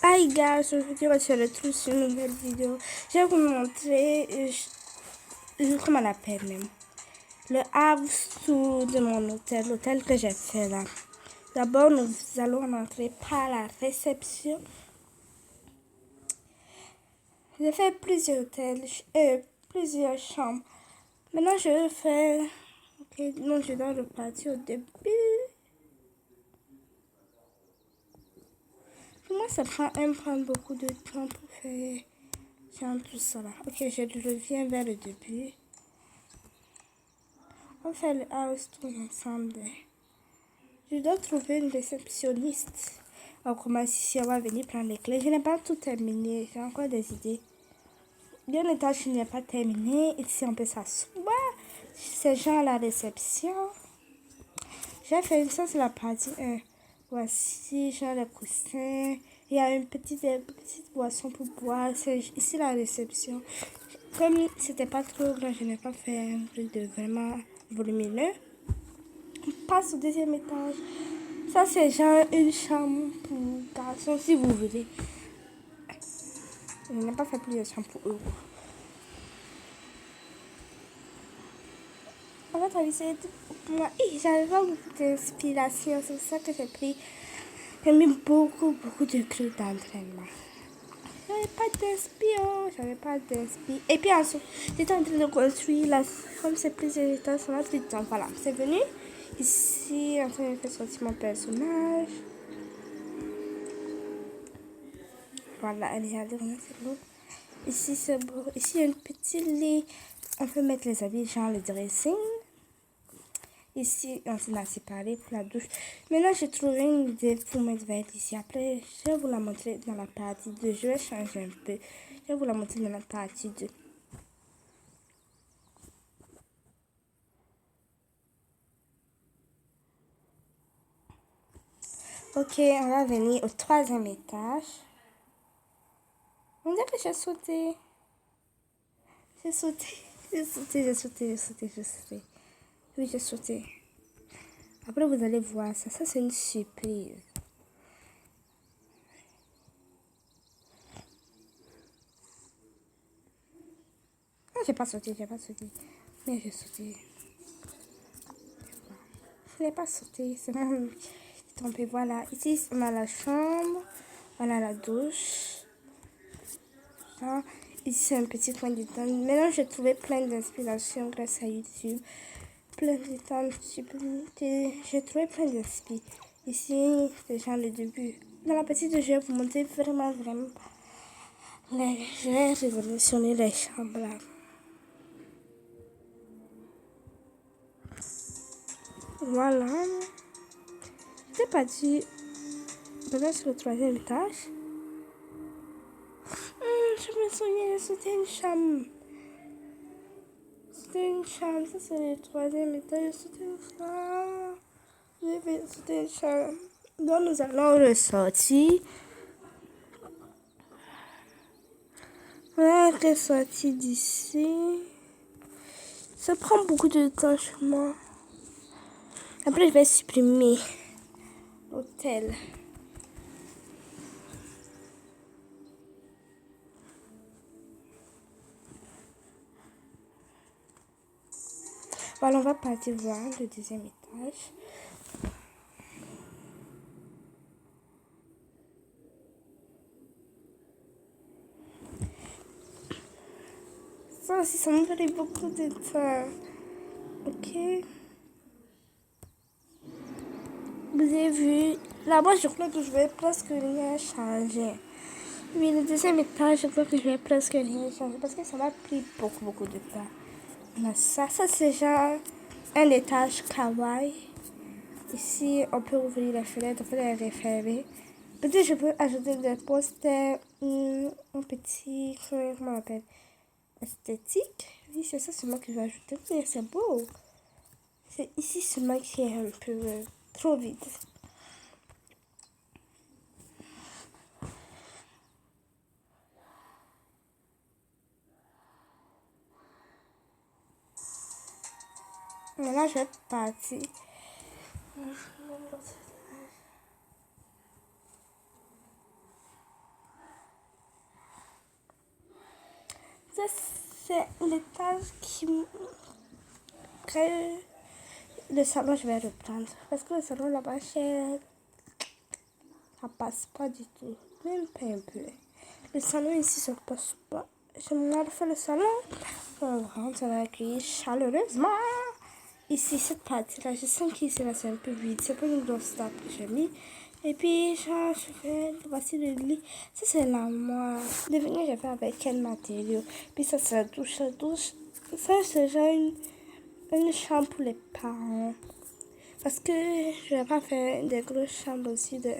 Hi guys, aujourd'hui on se retrouve sur une nouvelle vidéo. Je vais vous montrer comment on appelle même le house tour de mon hôtel, l'hôtel que j'ai fait là. D'abord nous allons entrer par la réception. J'ai fait plusieurs hôtels, plusieurs chambres. Maintenant je vais faire, ok, non je dois repartir au début. Pour moi ça prend beaucoup de temps pour faire tout ça là. Ok, je reviens vers le début. On fait le house tour ensemble. Je dois trouver une réceptionniste. On commence ici, on va venir prendre les clés. Je n'ai pas tout terminé, j'ai encore des idées. Il y a un étage qui n'est pas terminé. Ici, on peut s'asseoir. C'est genre la réception. J'ai fait ça, c'est la partie 1. Voici, genre les coussins. Il y a une petite boisson pour boire. C'est ici la réception. Comme c'était pas trop grand, je n'ai pas fait un truc de vraiment volumineux. On passe au deuxième étage. Ça, c'est genre une chambre pour garçons, si vous voulez. Je n'ai pas fait plus de chambre pour eux. En fait, c'est pour moi. J'avais pas beaucoup d'inspiration. C'est pour ça que j'ai mis beaucoup de trucs d'entraînement. J'avais pas d'inspiration. Et puis ensuite, j'étais en train de construire la, comme c'est plusieurs étages, ça m'a pris du temps. Voilà, c'est venu. Ici, en train de faire sortir mon personnage. Voilà, regardez comment c'est beau. Ici, c'est beau. Ici, il y a une petite lit. On peut mettre les habits, genre le dressing. Ici, on s'en a séparé pour la douche. Maintenant, j'ai trouvé une idée pour mettre verte ici. Après, je vais vous la montrer dans la partie 2. Je vais changer un peu. Je vais vous la montrer dans la partie 2. Ok, on va venir au troisième étage. On dirait que j'ai sauté. J'ai sauté. J'ai sauté, j'ai sauté, j'ai sauté, j'ai sauté. Oui, j'ai sauté. Après, vous allez voir ça. Ça, c'est une surprise. Ah, j'ai pas sauté, j'ai pas sauté. Mais j'ai sauté. Je n'ai pas sauté, c'est même tombé. Voilà, ici, on a la chambre. On a la douche. Ça. Ici, c'est un petit coin de temps. Maintenant, j'ai trouvé plein d'inspiration grâce à YouTube. Plein de temps. J'ai trouvé plein d'inspiration. Ici, c'est déjà le début. Dans la petite, je vais vous montrer vraiment. Je vais révolutionner les chambres là. Voilà. J'étais partie peut-être sur le troisième étage. Je me souviens, c'était une chambre. C'était une chambre. Ça, c'est le troisième étage. C'était une chambre. Donc, nous allons ressortir. On va ressortir d'ici. Ça prend beaucoup de temps chez moi. Après, je vais supprimer l'hôtel. Voilà, on va partir voir le deuxième étage. Ça aussi, ça me ferait beaucoup de temps. Ok. Vous avez vu, là-bas, je crois que je vais presque rien changer. Oui, le deuxième étage, je crois que je vais presque rien changer parce que ça m'a pris beaucoup de temps. On a ça c'est genre un étage kawaii. Ici, on peut ouvrir les fenêtres, on peut les refermer. Peut-être je peux ajouter des posters, un petit, comment on appelle, esthétique. Oui, c'est ça seulement que je vais ajouter. Mais c'est beau. C'est ici seulement qui est un peu trop vite. Maintenant, je vais partir. c'est l'étage que le salon, je vais reprendre. Parce que le salon là-bas, ça passe pas du tout. Même pas un peu. Le salon ici, ça passe pas. J'aimerais refaire le salon. On rentre, on a accueilli chaleureusement. Ici, cette partie-là, je sens qu'ici, là, c'est un peu vide. C'est pas une grosse table que j'ai mis. Et puis, je fais, voici le lit. Ça, c'est l'armoire. Devinez, j'ai fait avec quel matériau. Puis ça, c'est la douche. La douche, ça, c'est genre une chambre pour les parents. Parce que je vais pas faire des grosses chambres aussi. Donc,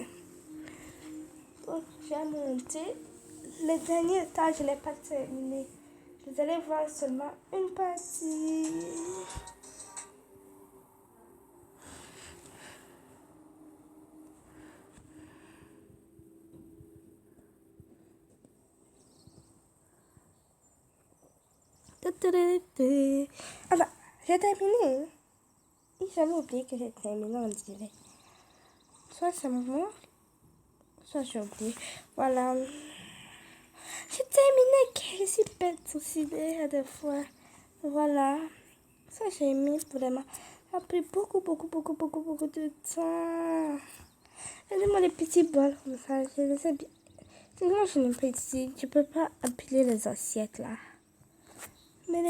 j'ai monté. Le dernier étage, je n'ai pas terminé. Vous allez voir seulement une partie. Ah bah, j'ai terminé. J'avais oublié que j'ai terminé, on dirait. Soit c'est moi, soit j'ai oublié. Voilà. J'ai terminé. Je suis bête aussi des fois. Voilà. Ça, j'ai aimé vraiment. Ça a pris beaucoup de temps. Regardez-moi les petits bols comme ça. Je les ai bien. Sinon, je n'ai pas ici. Je peux pas empiler les assiettes là. Mais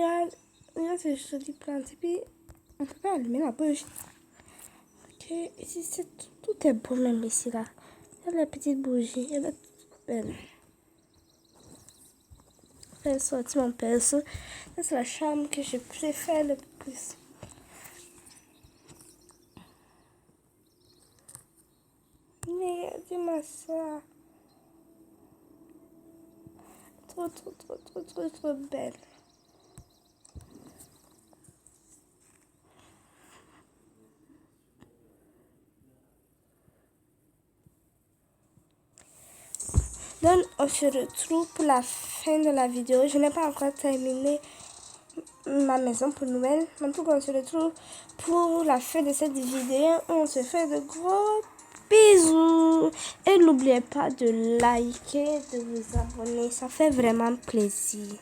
regarde ces jolies plantes. Et puis, on peut pas allumer la bougie. Ok, ici, tout est beau même ici là. Il y a la petite bougie. Elle est toute belle. Je vais sortir mon perso. Ça, c'est la chambre que je préfère le plus. Mais dis-moi ça. Trop belle. Donc, on se retrouve pour la fin de la vidéo. Je n'ai pas encore terminé ma maison pour Noël. En tout cas, on se retrouve pour la fin de cette vidéo. On se fait de gros bisous. Et n'oubliez pas de liker, de vous abonner. Ça fait vraiment plaisir.